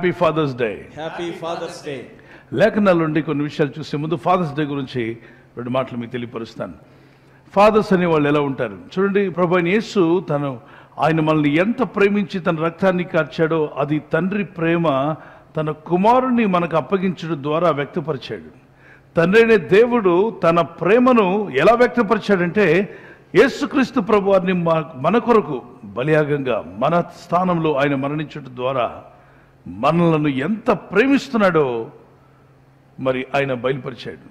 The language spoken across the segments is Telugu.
Happy father's day. Happy father's day. లేఖనాల నుండి కొన్ని విషయాలు చూసే ముందు ఫాదర్స్ డే గురించి 2 మాటలు మీకు తెలియపరుస్తాను. ఫాదర్స్ అనే వాళ్ళు ఎలా ఉంటారు చూడండి. ప్రభు అయిన యేసు ఆయన మనల్ని ఎంత ప్రేమించి తన రక్తాన్ని కార్చాడో అది తండ్రి ప్రేమ తన కుమారుణ్ణి మనకు అప్పగించడం ద్వారా వ్యక్తపరిచాడు. తండ్రి అనే దేవుడు తన ప్రేమను ఎలా వ్యక్తపరిచాడంటే యేసుక్రీస్తు ప్రభు వారిని మన కొరకు బలియాగంగా మన స్థానంలో ఆయన మరణించడం ద్వారా మనలను ఎంత ప్రేమిస్తున్నాడో మరి ఆయన బయలుపరిచాడు.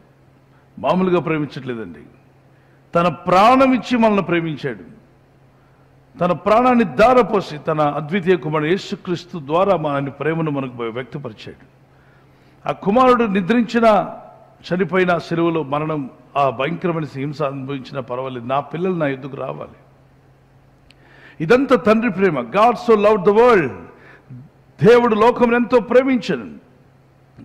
మామూలుగా ప్రేమించట్లేదండి, తన ప్రాణం ఇచ్చి మనల్ని ప్రేమించాడు. తన ప్రాణాన్ని ధారపోసి తన అద్వితీయ కుమారుడు యేసుక్రీస్తు ద్వారా మన ప్రేమను మనకు వ్యక్తపరిచాడు. ఆ కుమారుడు నిద్రించిన చనిపోయిన శిలువలో మరణం ఆ భయంకరమైన హింస అనుభవించినా పర్వాలేదు, నా పిల్లలు నా ఎద్దుకు రావాలి. ఇదంతా తండ్రి ప్రేమ. God so love the world, దేవుడు లోకం ఎంతో ప్రేమించను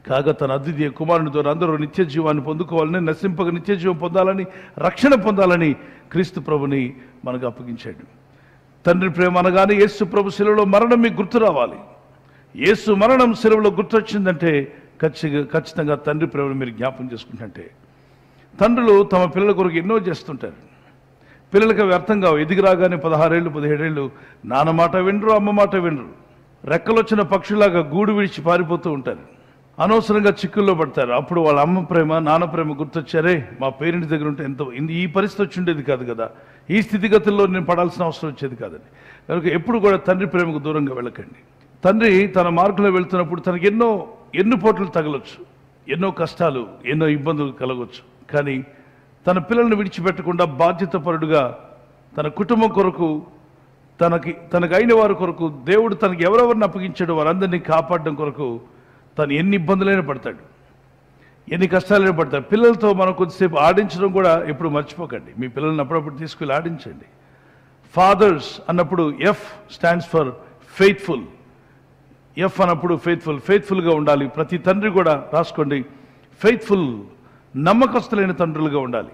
కాగా తన అద్వితీయ కుమారుని ద్వారా అందరూ నిత్య జీవాన్ని పొందుకోవాలని, నశింపక నిత్య జీవం పొందాలని, రక్షణ పొందాలని క్రీస్తు ప్రభుని మనకు అప్పగించాడు. తండ్రి ప్రేమ అనగానే యేసు ప్రభు శిలువలో మరణం మీకు గుర్తు రావాలి. యేసు మరణం శిలువలో గుర్తొచ్చిందంటే ఖచ్చితంగా తండ్రి ప్రేమను మీరు జ్ఞాపకం చేసుకుంటుంటే. తండ్రులు తమ పిల్లల కొరకు ఎన్నో చేస్తుంటారు. పిల్లలకి అవి అర్థం కావు. ఎదిగి రాగానే 16 ఏళ్ళు 17 ఏళ్ళు నాన్న మాట వినరు, అమ్మ మాట వినరు. రెక్కలొచ్చిన పక్షులాగా గూడు విడిచి పారిపోతూ ఉంటారు. అనవసరంగా చిక్కుల్లో పడతారు. అప్పుడు వాళ్ళ అమ్మ ప్రేమ నాన్న ప్రేమ గుర్తొచ్చారే, మా పేరెంట్స్ దగ్గర ఉంటే ఎంత ఈ పరిస్థితి వచ్చి ఉండేది కాదు కదా, ఈ స్థితిగతుల్లో నేను పడాల్సిన అవసరం వచ్చేది కాదని. కనుక ఎప్పుడు కూడా తండ్రి ప్రేమకు దూరంగా వెళ్ళకండి. తండ్రి తన మార్గంలో వెళ్తున్నప్పుడు తనకి ఎన్నో పోట్లు తగలొచ్చు, ఎన్నో కష్టాలు, ఎన్నో ఇబ్బందులు కలగవచ్చు. కానీ తన పిల్లల్ని విడిచిపెట్టకుండా బాధ్యతపరుడుగా తన కుటుంబం కొరకు, తనకు అయిన వారి కొరకు, దేవుడు తనకి ఎవరెవరిని అప్పగించాడో వారందరినీ కాపాడడం కొరకు తను ఎన్ని ఇబ్బందులైనా పడతాడు, ఎన్ని కష్టాలైనా పడతాడు. పిల్లలతో మనం కొద్దిసేపు ఆడించడం కూడా ఎప్పుడు మర్చిపోకండి. మీ పిల్లల్ని అప్పుడప్పుడు తీసుకెళ్ళి ఆడించండి. ఫాదర్స్ అన్నప్పుడు F stands for faithful. F అన్నప్పుడు ఫెయిత్ఫుల్గా ఉండాలి. ప్రతి తండ్రి కూడా రాసుకోండి, ఫెయిత్ఫుల్, నమ్మకస్తులైన తండ్రులుగా ఉండాలి.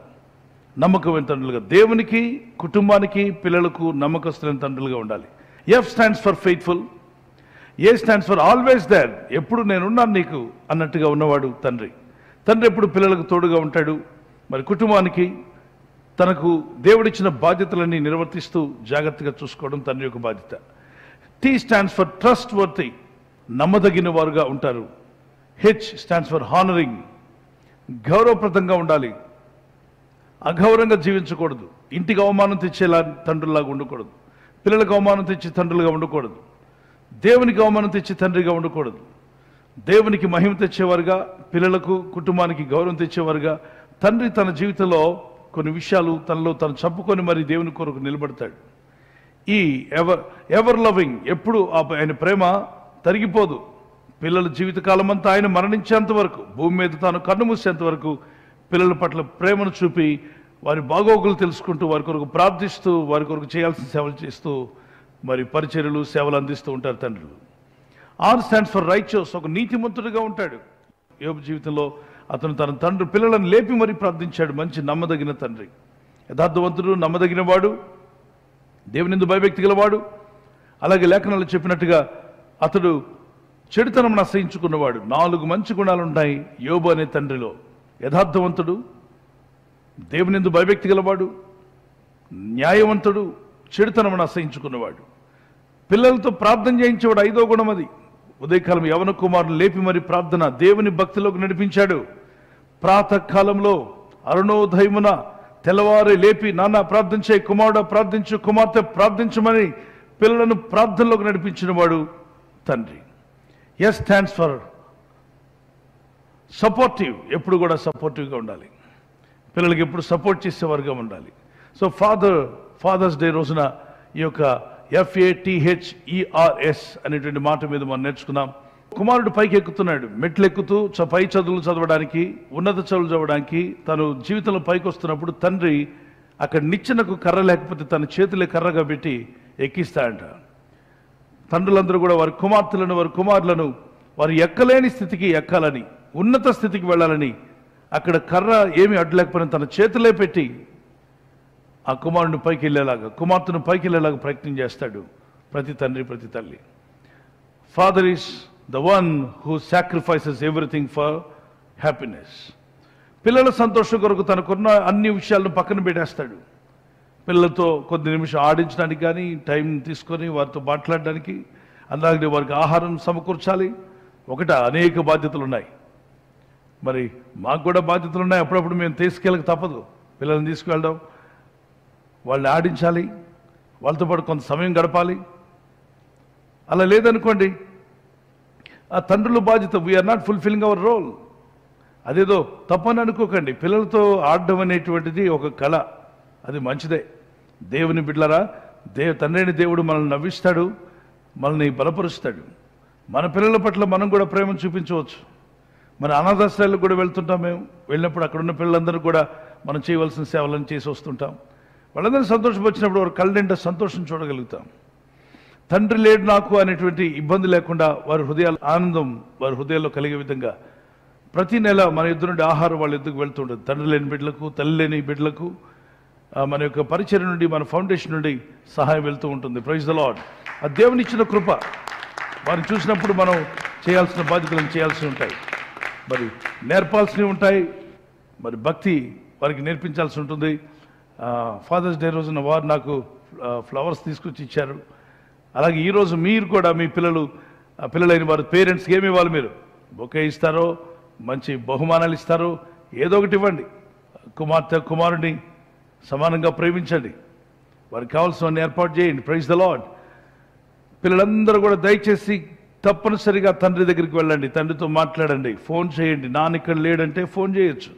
నమ్మకమైన తండ్రులుగా, దేవునికి, కుటుంబానికి, పిల్లలకు నమ్మకస్తులైన తండ్రులుగా ఉండాలి. F stands for faithful. A stands for always there, ఎప్పుడు నేనున్నాను నీకు అన్నట్టుగా ఉన్నవాడు తండ్రి. తండ్రి ఎప్పుడు పిల్లలకు తోడుగా ఉంటాడు. మరి కుటుంబానికి తనకు దేవుడిచ్చిన బాధ్యతలన్నీ నిర్వర్తిస్తూ జాగ్రత్తగా చూసుకోవడం తండ్రి యొక్క బాధ్యత. టీ స్టాండ్స్ ఫర్ ట్రస్ట్ వర్తి, నమ్మదగిన వారుగా ఉంటారు. హెచ్ స్టాండ్స్ ఫర్ హానరింగ్, గౌరవప్రదంగా ఉండాలి, అగౌరవంగా జీవించకూడదు. ఇంటికి అవమానం తెచ్చేలా తండ్రులాగా ఉండకూడదు, పిల్లలకు అవమానం తెచ్చి తండ్రులుగా ఉండకూడదు, దేవునికి అవమానం తెచ్చి తండ్రిగా ఉండకూడదు. దేవునికి మహిమ తెచ్చేవారుగా, పిల్లలకు కుటుంబానికి గౌరవం తెచ్చేవారుగా తండ్రి తన జీవితంలో కొన్ని విషయాలు తనలో తను చంపుకొని మరి దేవుని కొరకు నిలబడతాడు. ఈ ఎవర్ లవింగ్, ఎప్పుడు ఆయన ప్రేమ తరిగిపోదు. పిల్లల జీవితకాలం అంతా ఆయన మరణించేంత వరకు, భూమి మీద తాను కన్ను మూసేంత వరకు పిల్లల పట్ల ప్రేమను చూపి వారి బాగోగులు తెలుసుకుంటూ వారి కొరకు ప్రార్థిస్తూ వారి కొరకు చేయాల్సిన సేవలు చేస్తూ మరి పరిచర్యలు సేవలు అందిస్తూ ఉంటారు తండ్రులు. ఆర్ స్టాండ్స్ ఫర్ రైచియస్, ఒక నీతిమంతుడిగా ఉంటాడు. యోబు జీవితంలో అతను తన తండ్రి పిల్లలను లేపి మరీ ప్రార్థించాడు. మంచి నమ్మదగిన తండ్రి, యథార్థవంతుడు, నమ్మదగిన వాడు, దేవునిందు భయభక్తి గలవాడు. అలాగే లేఖనాలు చెప్పినట్టుగా అతడు చెడుతనం అసహించుకున్నవాడు. 4 మంచి గుణాలు ఉంటాయి యోబు అనే తండ్రిలో. యథార్థవంతుడు, దేవునిందు భయభక్తి గలవాడు, న్యాయవంతుడు, చెడుతనం అసహించుకున్నవాడు. పిల్లలతో ప్రార్థన చేయించేవాడు. 5వ గుణం అది. ఉదయకాలం యవన కుమారుని లేపి మరి ప్రార్థన, దేవుని భక్తిలోకి నడిపించాడు. ప్రాతకాలంలో అరుణోదయమున తెల్లవారే లేపి నాన్న ప్రార్థించే, కుమారుడు ప్రార్థించు, కుమార్తె ప్రార్థించమని పిల్లలను ప్రార్థనలోకి నడిపించిన వాడు తండ్రి. ఎస్ స్టాండ్స్ ఫర్ సపోర్టివ్, ఎప్పుడు కూడా సపోర్టివ్గా ఉండాలి. పిల్లలకి ఎప్పుడు సపోర్ట్ చేసేవారుగా ఉండాలి. సో ఫాదర్స్ డే రోజున ఈ యొక్క FATHERS అనేటువంటి మాట మీద మనం నేర్చుకున్నాం. కుమారుడు పైకి ఎక్కుతున్నాడు, మెట్లు ఎక్కుతూ పై చదువులు చదవడానికి, ఉన్నత చదువులు చదవడానికి తను జీవితంలో పైకి వస్తున్నప్పుడు తండ్రి అక్కడ నిచ్చెనకు కర్ర లేకపోతే తన చేతులే కర్రగా పెట్టి ఎక్కిస్తాడంట. తండ్రులందరూ కూడా వారి కుమార్తెలను, వారి కుమారులను వారు ఎక్కలేని స్థితికి ఎక్కాలని, ఉన్నత స్థితికి వెళ్ళాలని అక్కడ కర్ర ఏమి అడ్డులేకపోయినా తన చేతులే పెట్టి ఆ కుమారుని పైకి వెళ్ళేలాగా, కుమార్తెను పైకి వెళ్ళేలాగా ప్రయత్నం చేస్తాడు ప్రతి తండ్రి, ప్రతి తల్లి. Father is the one who sacrifices everything for happiness. పిల్లల సంతోషం కొరకు తనకున్న అన్ని విషయాలను పక్కన పెట్టేస్తాడు. పిల్లలతో కొద్ది నిమిషం ఆడించడానికి కానీ, టైం తీసుకొని వారితో మాట్లాడడానికి, అలాగే వారికి ఆహారం సమకూర్చాలి. అనేక బాధ్యతలు ఉన్నాయి. మరి మాకు కూడా బాధ్యతలు ఉన్నాయి. అప్పుడప్పుడు మేము తీసుకెళ్ళక తప్పదు. పిల్లల్ని తీసుకువెళ్ళడం, వాళ్ళని ఆడించాలి, వాళ్ళతో పాటు కొంత సమయం గడపాలి. అలా లేదనుకోండి, ఆ తండ్రుల బాధ్యత, we are not fulfilling our role. అదేదో తప్పని అనుకోకండి. పిల్లలతో ఆడడం అనేటువంటిది ఒక కళ, అది మంచిదే. దేవుని బిడ్డలారా, తండ్రిని దేవుడు మనల్ని నవ్విస్తాడు, మనల్ని బలపరుస్తాడు. మన పిల్లల పట్ల మనం కూడా ప్రేమను చూపించవచ్చు. మన అనాథాశ్రయాలకు కూడా వెళ్తుంటాం. మేము వెళ్ళినప్పుడు అక్కడ ఉన్న పిల్లలందరూ కూడా మనం చేయవలసిన సేవలను చేసి వస్తుంటాం. వాళ్ళందరూ సంతోషం వచ్చినప్పుడు వారి కళ్ళ నిండా సంతోషం చూడగలుగుతాం. తండ్రి లేడు నాకు అనేటువంటి ఇబ్బంది లేకుండా వారి హృదయాల ఆనందం వారి హృదయాల్లో కలిగే విధంగా ప్రతి నెల మన ఇద్దరు నుండి ఆహారం వాళ్ళ ఎద్దుకు వెళ్తుంటుంది. తండ్రి లేని బిడ్డలకు, తల్లి లేని బిడ్డలకు మన యొక్క పరిచయం నుండి, మన ఫౌండేషన్ నుండి సహాయం వెళ్తూ ఉంటుంది. Praise the lord. ఆ దేవుని ఇచ్చిన కృప. వారిని చూసినప్పుడు మనం చేయాల్సిన బాధ్యతలను చేయాల్సి ఉంటాయి, మరి నేర్పాల్సినవి ఉంటాయి, మరి భక్తి వారికి నేర్పించాల్సి ఉంటుంది. ఫాదర్స్ డే రోజున వారు నాకు ఫ్లవర్స్ తీసుకొచ్చి ఇచ్చారు. అలాగే ఈరోజు మీరు కూడా మీ పిల్లలైన వారి పేరెంట్స్కి ఏమి ఇవ్వాలి? మీరు బొకే ఇస్తారో, మంచి బహుమానాలు ఇస్తారో, ఏదో ఒకటి ఇవ్వండి. కుమార్తె కుమారుడిని సమానంగా ప్రేమించండి, వారికి కావాల్సిన ఏర్పాటు చేయండి. Praise the lord. పిల్లలందరూ కూడా దయచేసి తప్పనిసరిగా తండ్రి దగ్గరికి వెళ్ళండి, తండ్రితో మాట్లాడండి, ఫోన్ చేయండి. నాన్న ఇక్కడ లేడంటే ఫోన్ చేయొచ్చు.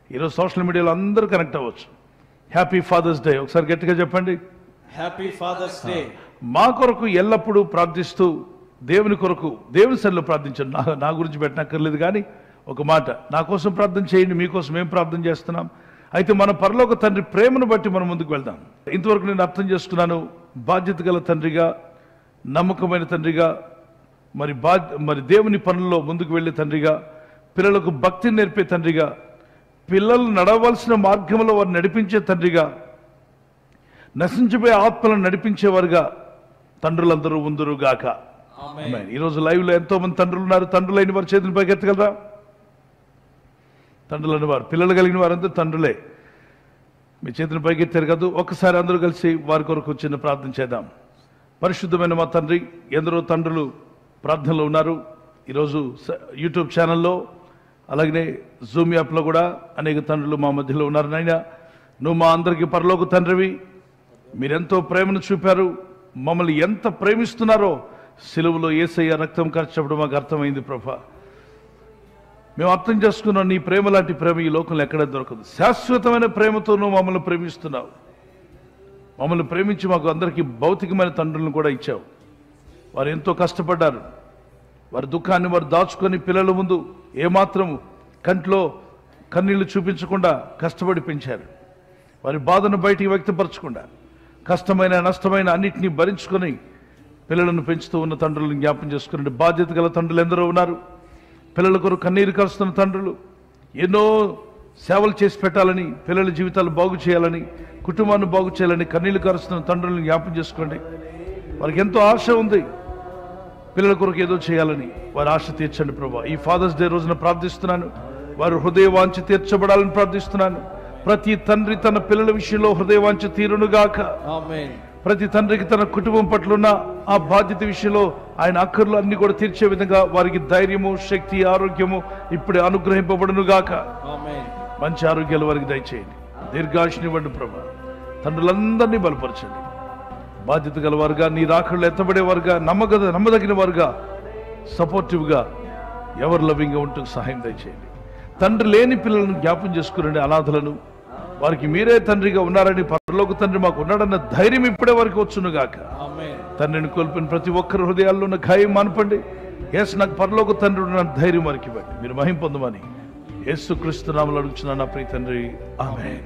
ఈరోజు సోషల్ మీడియాలో అందరూ కనెక్ట్ అవ్వచ్చు. హ్యాపీ ఫాదర్స్ డే ఒకసారి గట్టిగా చెప్పండి. Happy father's day. మా కొరకు ఎల్లప్పుడూ ప్రార్థిస్తూ, దేవుని కొరకు దేవుని సన్నిధిలో ప్రార్థించండి. నా గురించి పెట్టనక్కర్లేదు, కానీ ఒక మాట, నా కోసం ప్రార్థన చేయండి, మీకోసం ఏం ప్రార్థన చేస్తున్నాం. అయితే మన పరలోక తండ్రి ప్రేమను బట్టి మనం ముందుకు వెళ్దాం. ఇంతవరకు నేను అర్థం చేసుకున్నాను, బాధ్యత గల తండ్రిగా, నమ్మకమైన తండ్రిగా, మరి దేవుని పనుల్లో ముందుకు వెళ్ళే తండ్రిగా, పిల్లలకు భక్తిని నేర్పే తండ్రిగా, పిల్లలు నడవలసిన మార్గంలో వారు నడిపించే తండ్రిగా, నశించిపోయే ఆత్మలను నడిపించేవారుగా తండ్రులందరూ ఉందురుగాక. ఈరోజు లైవ్లో ఎంతో మంది తండ్రులు ఉన్నారు. తండ్రులైన వారు చేతులు పైకి ఎత్తగలరా? తండ్రులైన వారు, పిల్లలు కలిగిన వారందరూ తండ్రులే. మీ చేతులు పైకి ఎత్తారు కదా, ఒక్కసారి అందరూ కలిసి వారి కొరకు చిన్న ప్రార్థన చేద్దాం. పరిశుద్ధమైన మా తండ్రి, ఎందరో తండ్రులు ప్రార్థనలో ఉన్నారు. ఈరోజు యూట్యూబ్ ఛానల్లో, అలాగనే జూమ్ యాప్లో కూడా అనేక తండ్రులు మా మధ్యలో ఉన్నారు. నాయనా, నువ్వు మా అందరికీ పరలోక తండ్రివి. మీరెంతో ప్రేమను చూపారు, మమ్మల్ని ఎంత ప్రేమిస్తున్నారో సిలువలో యేసయ్య రక్తం కార్చినప్పుడు మాకు అర్థమైంది ప్రభా. మేము అర్థం చేసుకున్నాం, నీ ప్రేమ లాంటి ప్రేమ ఈ లోకంలో ఎక్కడ దొరకదు. శాశ్వతమైన ప్రేమతో నువ్వు మమ్మల్ని ప్రేమిస్తున్నావు. మమ్మల్ని ప్రేమించి మాకు అందరికీ భౌతికమైన తండ్రులను కూడా ఇచ్చావు. వారు ఎంతో కష్టపడ్డారు. వారి దుఃఖాన్ని వారు దాచుకొని పిల్లల ముందు ఏమాత్రము కంట్లో కన్నీళ్లు చూపించకుండా కష్టపడి పెంచారు. వారి బాధను బయటికి వ్యక్తపరచకుండా కష్టమైన నష్టమైన అన్నిటినీ భరించుకొని పిల్లలను పెంచుతూ ఉన్న తండ్రులను జ్ఞాపం చేసుకునే బాధ్యత గల తండ్రులు ఎందరో ఉన్నారు. పిల్లల కొరకు కన్నీరు కలుస్తున్న తండ్రులు, ఎన్నో సేవలు చేసి పెట్టాలని, పిల్లల జీవితాలు బాగు చేయాలని, కుటుంబాన్ని బాగు చేయాలని కన్నీళ్లు కలుస్తున్న తండ్రులను జ్ఞాపం చేసుకోండి. వారికి ఎంతో ఆశ ఉంది, పిల్లల కొరకు ఏదో చేయాలని. వారి ఆశ తీర్చండి ప్రభా. ఈ ఫాదర్స్ డే రోజున ప్రార్థిస్తున్నాను, వారు హృదయ వాంఛ తీర్చబడాలని ప్రార్థిస్తున్నాను. ప్రతి తండ్రి తన పిల్లల విషయంలో హృదయ వాంఛ తీరునుగాక. ఆమేన్. ప్రతి తండ్రికి తన కుటుంబం పట్ల ఉన్న ఆ బాధ్యత విషయంలో ఆయన అక్కర్లు అన్ని కూడా తీర్చే విధంగా వారికి ధైర్యము, శక్తి, ఆరోగ్యము ఇప్పుడే అనుగ్రహింపబడునుగాక. ఆమేన్. మంచి ఆరోగ్యాలు వారికి దయచేయండి, దీర్ఘాయుష్నివ్వండి ప్రభా. తండ్రులందరినీ బలపరచండి. బాధ్యత గలవారుగా, నీ రాకళ్ళు ఎత్తబడేవారుగా, నమ్మదగిన వారుగా, సపోర్టివ్గా, ఎవరు లవింగ్గా ఉంటూ సహాయం దయచేయండి. తండ్రి లేని పిల్లలను జ్ఞాపం చేసుకురండి, అనాథలను. వారికి మీరే తండ్రిగా ఉన్నారని, పరలోక తండ్రి మాకు ఉన్నాడన్న ధైర్యం ఇప్పుడే వారికి వచ్చునుగాక. తండ్రిని కోల్పోయిన ప్రతి ఒక్కరి హృదయాల్లో ఉన్న ఖాయం మానపండి. యేసు, నాకు పరలోక తండ్రి ఉన్న ధైర్యం వారికి ఇవ్వండి. మీరు మహిమ పొందమని యేసుక్రీస్తు నామములో అడుగుచున్నాను నా ప్రియ తండ్రి. ఆమేన్.